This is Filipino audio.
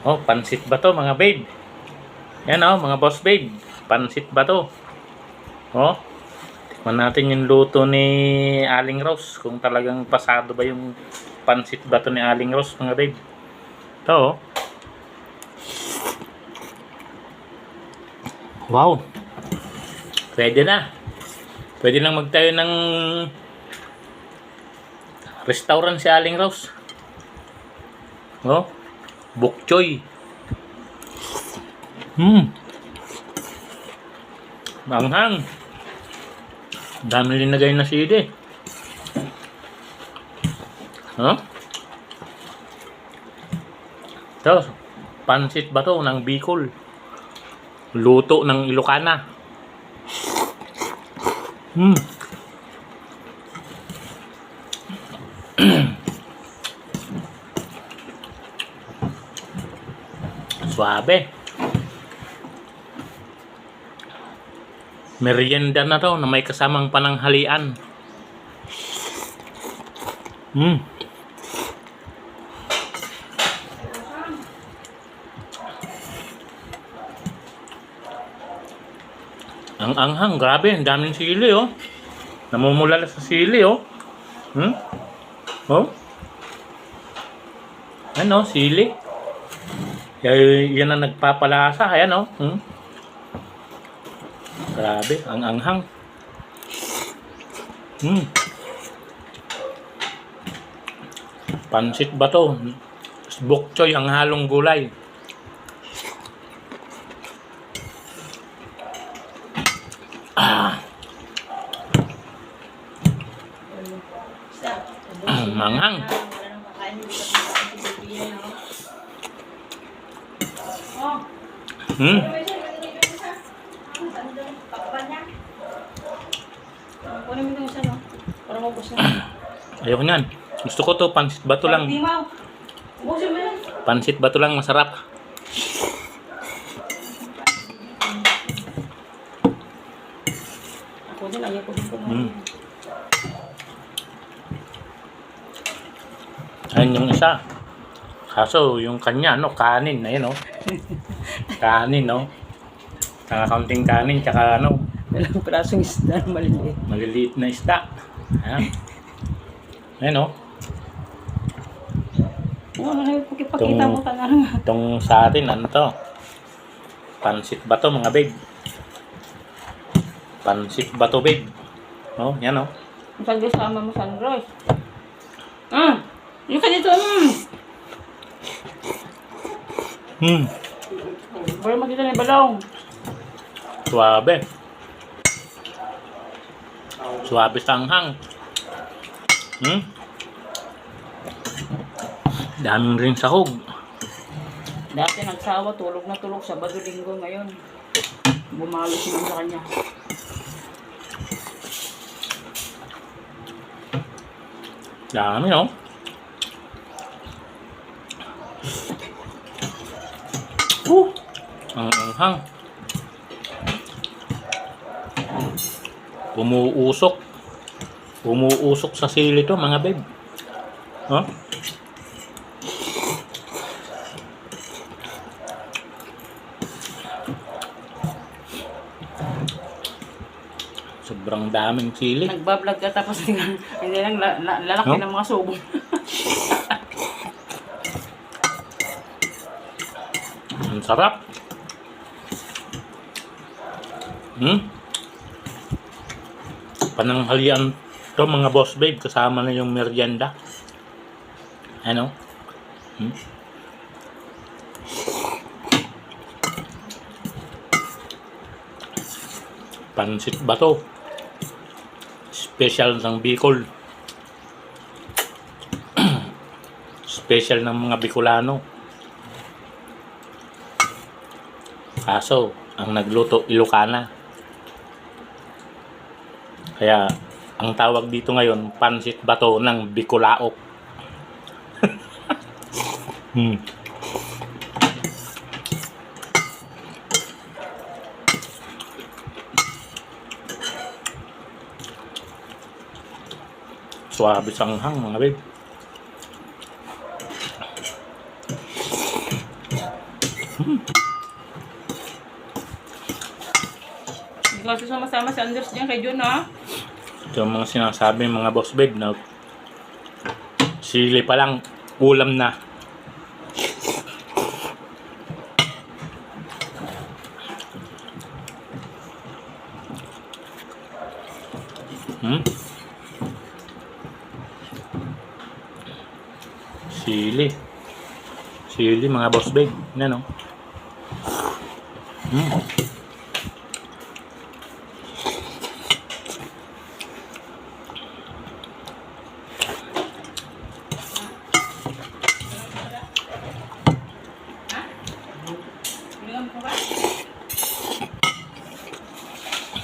Oh, pansit ba to mga babe? Yan oh, mga boss babe. Pansit ba to? Oh, tikman natin yung luto ni Aling Rose. Kung talagang pasado ba yung pansit ba to ni Aling Rose mga babe. Ito oh. Wow. Pwede na. Pwede lang magtayo ng restaurant si Aling Rose. Oh, bok choy. Manghang. Dami linagay na sili. Huh? Ito, pansit ba to ng Bicol? Luto ng Ilocana. Suabe. Merienda na to na may kasamang pananghalian. Ang anghang, grabe, ang daming sili oh. Namumulala sa sili oh. Oh. Ano, sili. Yan ang nagpapalasa, ayan oh. Grabe, ang anghang. Pansit ba to? Bok choy ang halong gulay. Manghang. Ayoko nyan. Gusto ko to, pansit bato lang. Pansit bato lang, masarap. Ayun yung isa. Kaso yung kanya, no, kanin. Ayun, no. Kanin, no. Kaunting kanin, tsaka ano. Dalang prasong isda na maliliit. Maliliit na isda. Ayan. Ayun, no. Ano na yung pakipakita mo ka nga. Itong sa atin, ano to? Pansit ba to, mga babe? Pansit ba to, babe? Oh, yan, oh. Saan kasama mo, Sunrise? Yung ka dito, Para makita na yung balong. Suabe. Suabe sanghang. Daming rin sahog. Dati nagsawa, tulog na tulog, Sabado, Linggo ngayon. Bumalo siya sa kanya. Dami, no? Ang anghang. Umuusok. Umuusok sa sili to, mga babe. Huh? Sobrang daming sili. Nagbablog ka tapos hindi lang lalaki ng mga subo. Ang sarap. Pananghalian to, mga boss babe, kasama na yung merienda. Ano? Pansit ba to? Special ng Bicol. Special ng mga Bicolano. Kaso, ang nagluto, Ilocana. Kaya, ang tawag dito ngayon, pansit bato ng Bicolaok. Suabe sanghang, mga babe. Hindi kasi sumasama si Anders dyan kay John, ha? Ito ang mga sinasabi mga boss babe na sili pa lang ulam na. Sili. Sili mga boss babe. Yan o.